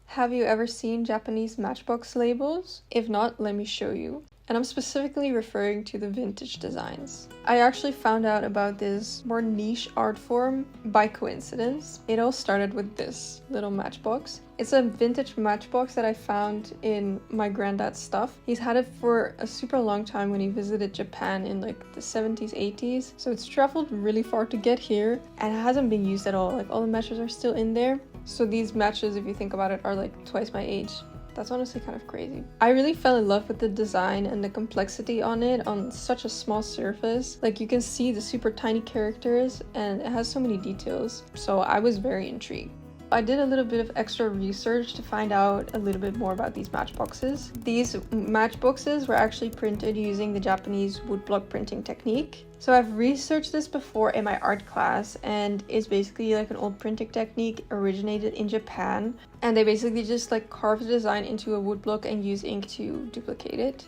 Have you ever seen Japanese matchbox labels? If not, let me show you. And I'm specifically referring to the vintage designs. I actually found out about this more niche art form by coincidence. It all started with this little matchbox. It's a vintage matchbox that I found in my granddad's stuff. He's had it for a super long time when he visited Japan in like the 70s, 80s. So it's traveled really far to get here and it hasn't been used at all. Like all the matches are still in there. So these matches, if you think about it, are like twice my age. That's honestly kind of crazy. I really fell in love with the design and the complexity on it on such a small surface. Like you can see the super tiny characters and it has so many details. So I was very intrigued. I did a little bit of extra research to find out a little bit more about these matchboxes. These matchboxes were actually printed using the Japanese woodblock printing technique. So I've researched this before in my art class and it's basically like an old printing technique originated in Japan. And they basically just like carve the design into a woodblock and use ink to duplicate it.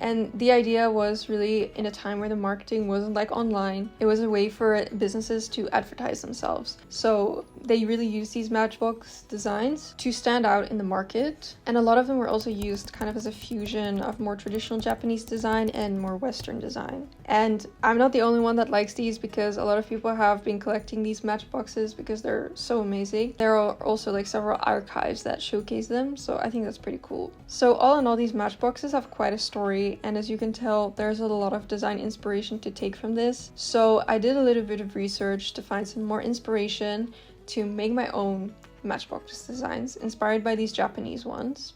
And the idea was really in a time where the marketing wasn't like online. It was a way for businesses to advertise themselves. So they really used these matchbox designs to stand out in the market. And a lot of them were also used kind of as a fusion of more traditional Japanese design and more Western design. And I'm not the only one that likes these because a lot of people have been collecting these matchboxes because they're so amazing. There are also like several archives that showcase them. So I think that's pretty cool. So all in all, these matchboxes have quite a story. And as you can tell, there's a lot of design inspiration to take from this. So I did a little bit of research to find some more inspiration to make my own matchbox designs inspired by these Japanese ones.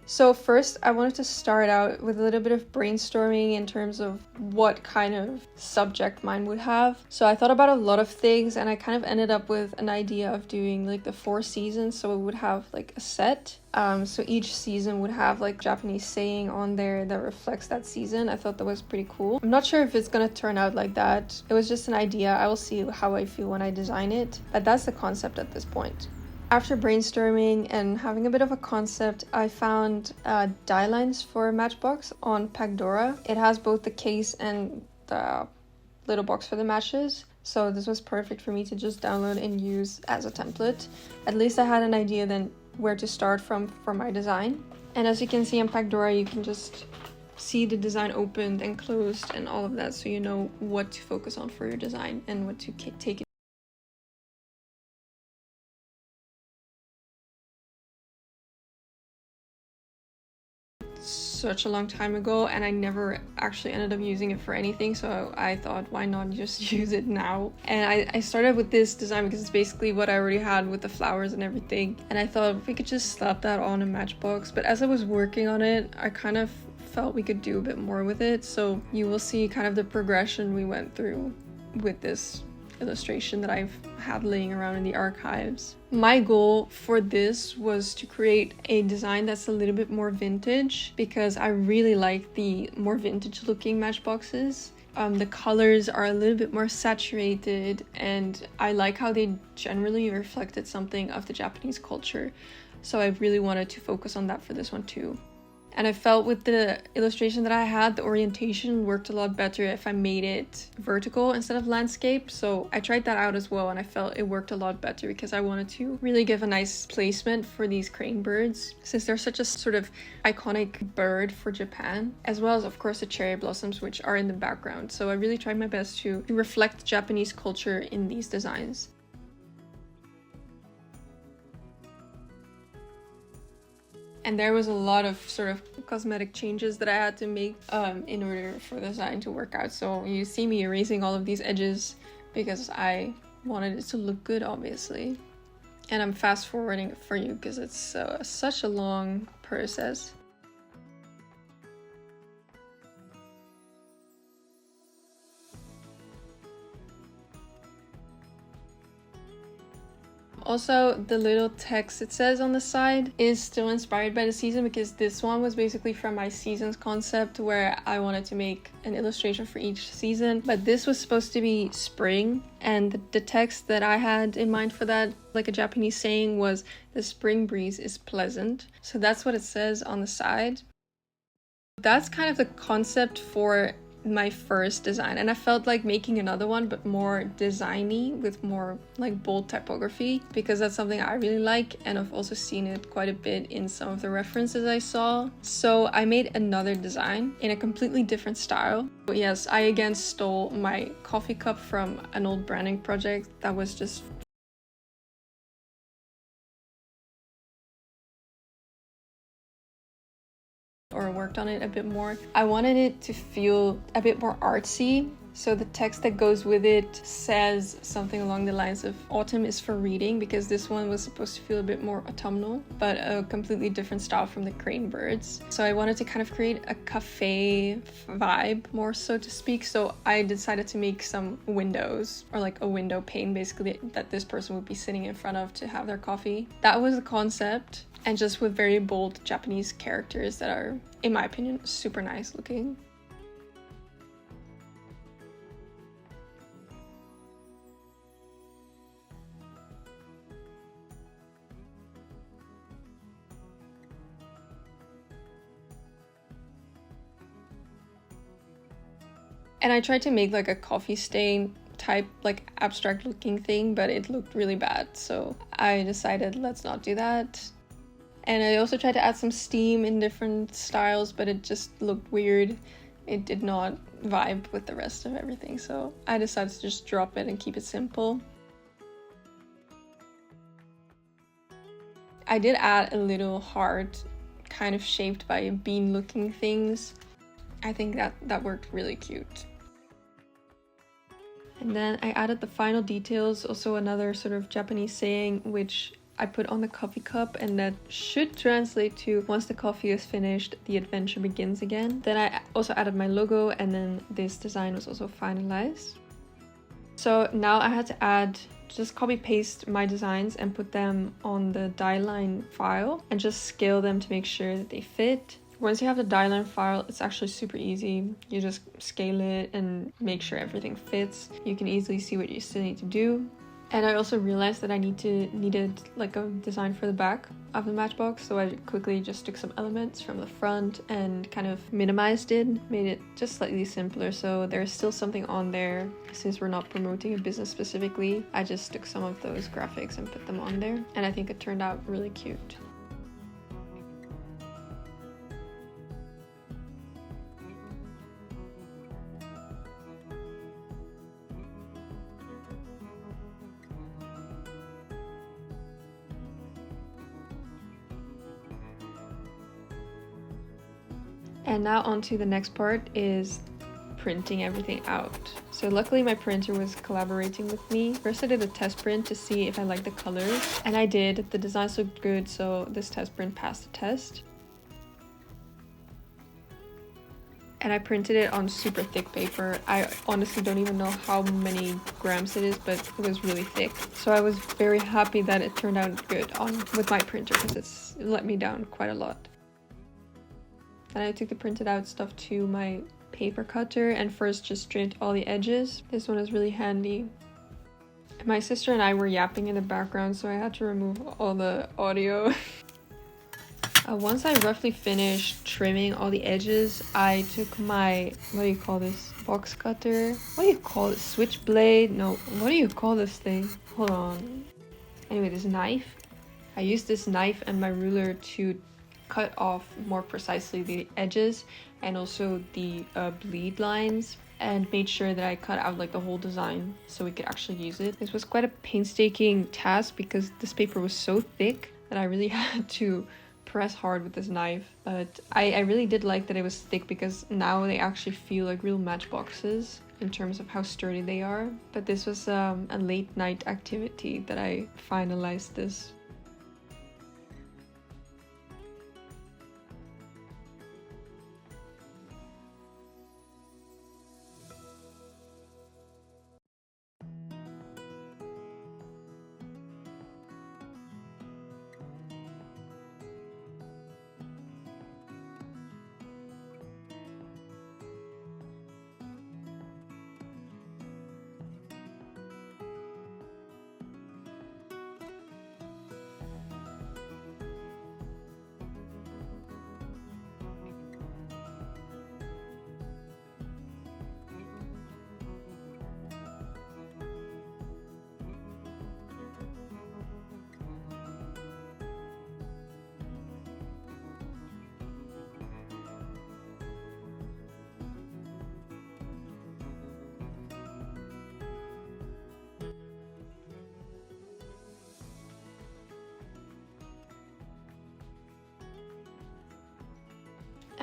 So first, I wanted to start out with a little bit of brainstorming in terms of what kind of subject mine would have. So I thought about a lot of things and I kind of ended up with an idea of doing like the 4 seasons. So it would have like a set. So each season would have like Japanese saying on there that reflects that season. I thought that was pretty cool. I'm not sure if it's gonna turn out like that. It was just an idea. I will see how I feel when I design it. But that's the concept at this point. After brainstorming and having a bit of a concept, I found die lines for Matchbox on Pagdora. It has both the case and the little box for the matches. So this was perfect for me to just download and use as a template. At least I had an idea then where to start from for my design. And as you can see on Pagdora, you can just see the design opened and closed and all of that, so you know what to focus on for your design and what to take it. Such a long time ago and I never actually ended up using it for anything, so I thought why not just use it now. And I started with this design because it's basically what I already had with the flowers and everything, and I thought if we could just slap that on a matchbox. But as I was working on it, I kind of felt we could do a bit more with it, so you will see kind of the progression we went through with this illustration that I've had laying around in the archives. My goal for this was to create a design that's a little bit more vintage because I really like the more vintage looking matchboxes. The colors are a little bit more saturated and I like how they generally reflected something of the Japanese culture. So I really wanted to focus on that for this one too. And I felt with the illustration that I had, the orientation worked a lot better if I made it vertical instead of landscape. So I tried that out as well and I felt it worked a lot better because I wanted to really give a nice placement for these crane birds since they're such a sort of iconic bird for Japan, as well as of course the cherry blossoms which are in the background. So I really tried my best to reflect Japanese culture in these designs. And there was a lot of sort of cosmetic changes that I had to make in order for the design to work out. So you see me erasing all of these edges because I wanted it to look good, obviously. And I'm fast forwarding it for you because it's such a long process. Also, the little text it says on the side is still inspired by the season because this one was basically from my seasons concept where I wanted to make an illustration for each season. But this was supposed to be spring, and the text that I had in mind for that, like a Japanese saying, was the spring breeze is pleasant. So that's what it says on the side. That's kind of the concept for my first design, and I felt like making another one but more designy with more like bold typography, because that's something I really like, and I've also seen it quite a bit in some of the references I saw. So I made another design in a completely different style. But yes, I again stole my coffee cup from an old branding project that was just or worked on it a bit more. I wanted it to feel a bit more artsy. So the text that goes with it says something along the lines of autumn is for reading, because this one was supposed to feel a bit more autumnal, but a completely different style from the crane birds. So I wanted to kind of create a cafe vibe, more so to speak. So I decided to make some windows, or like a window pane basically, that this person would be sitting in front of to have their coffee. That was the concept, and just with very bold Japanese characters that are, in my opinion, super nice looking. And I tried to make like a coffee stain type, like abstract looking thing, but it looked really bad. So I decided let's not do that. And I also tried to add some steam in different styles, but it just looked weird. It did not vibe with the rest of everything. So I decided to just drop it and keep it simple. I did add a little heart kind of shaped by bean looking things. I think that worked really cute. And then I added the final details, also another sort of Japanese saying which I put on the coffee cup, and that should translate to once the coffee is finished, the adventure begins again. Then I also added my logo, and then this design was also finalized. So now I had to just copy paste my designs and put them on the die line file and just scale them to make sure that they fit. Once you have the die line file, it's actually super easy. You just scale it and make sure everything fits. You can easily see what you still need to do. And I also realized that I needed like a design for the back of the matchbox, so I quickly just took some elements from the front and kind of minimized it, made it just slightly simpler, so there's still something on there. Since we're not promoting a business specifically, I just took some of those graphics and put them on there, and I think it turned out really cute. And now on to the next part is printing everything out. So luckily my printer was collaborating with me. First I did a test print to see if I liked the colors, and I did. The designs looked good, so this test print passed the test. And I printed it on super thick paper. I honestly don't even know how many grams it is, but it was really thick. So I was very happy that it turned out good with my printer, because it let me down quite a lot. Then I took the printed out stuff to my paper cutter and first just trimmed all the edges. This one is really handy. My sister and I were yapping in the background, so I had to remove all the audio. Once I roughly finished trimming all the edges, I took my, what do you call this? Box cutter? What do you call it? Switchblade? No, what do you call this thing? Hold on. Anyway, this knife. I used this knife and my ruler to cut off more precisely the edges and also the bleed lines, and made sure that I cut out like the whole design so we could actually use it. This was quite a painstaking task because this paper was so thick that I really had to press hard with this knife, but I really did like that it was thick, because now they actually feel like real matchboxes in terms of how sturdy they are. But this was a late night activity that I finalized this.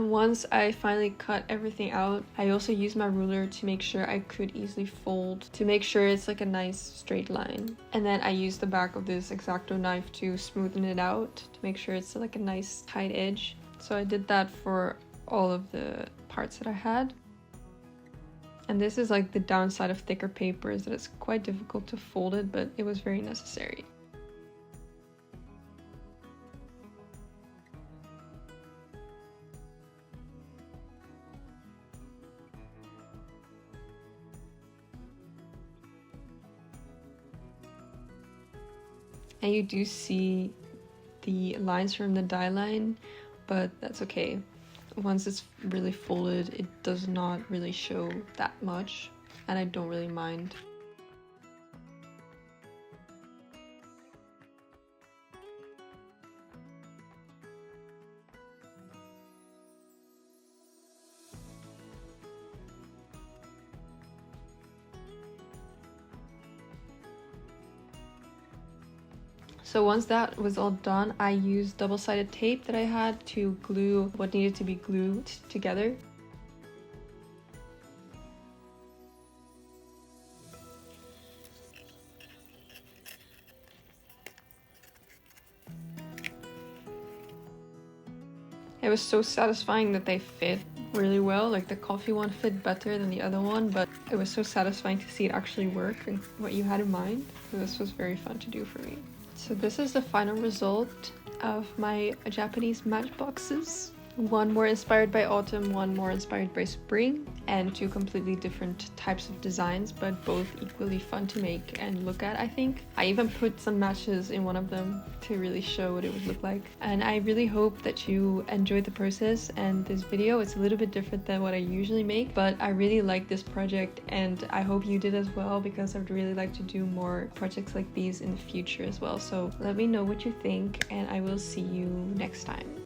And once I finally cut everything out, I also used my ruler to make sure I could easily fold, to make sure it's like a nice straight line. And then I used the back of this X-Acto knife to smoothen it out, to make sure it's like a nice tight edge. So I did that for all of the parts that I had. And this is like the downside of thicker paper, is that it's quite difficult to fold it, but it was very necessary. And you do see the lines from the die line, but that's okay. Once it's really folded, it does not really show that much, and I don't really mind. So once that was all done, I used double-sided tape that I had to glue what needed to be glued together. It was so satisfying that they fit really well. Like the coffee one fit better than the other one, but it was so satisfying to see it actually work and what you had in mind. So this was very fun to do for me. So this is the final result of my Japanese matchboxes. One more inspired by autumn, one more inspired by spring, and two completely different types of designs, but both equally fun to make and look at, I think. I even put some matches in one of them to really show what it would look like. And I really hope that you enjoyed the process and this video. It's a little bit different than what I usually make, but I really like this project and I hope you did as well, because I'd really like to do more projects like these in the future as well. So let me know what you think and I will see you next time.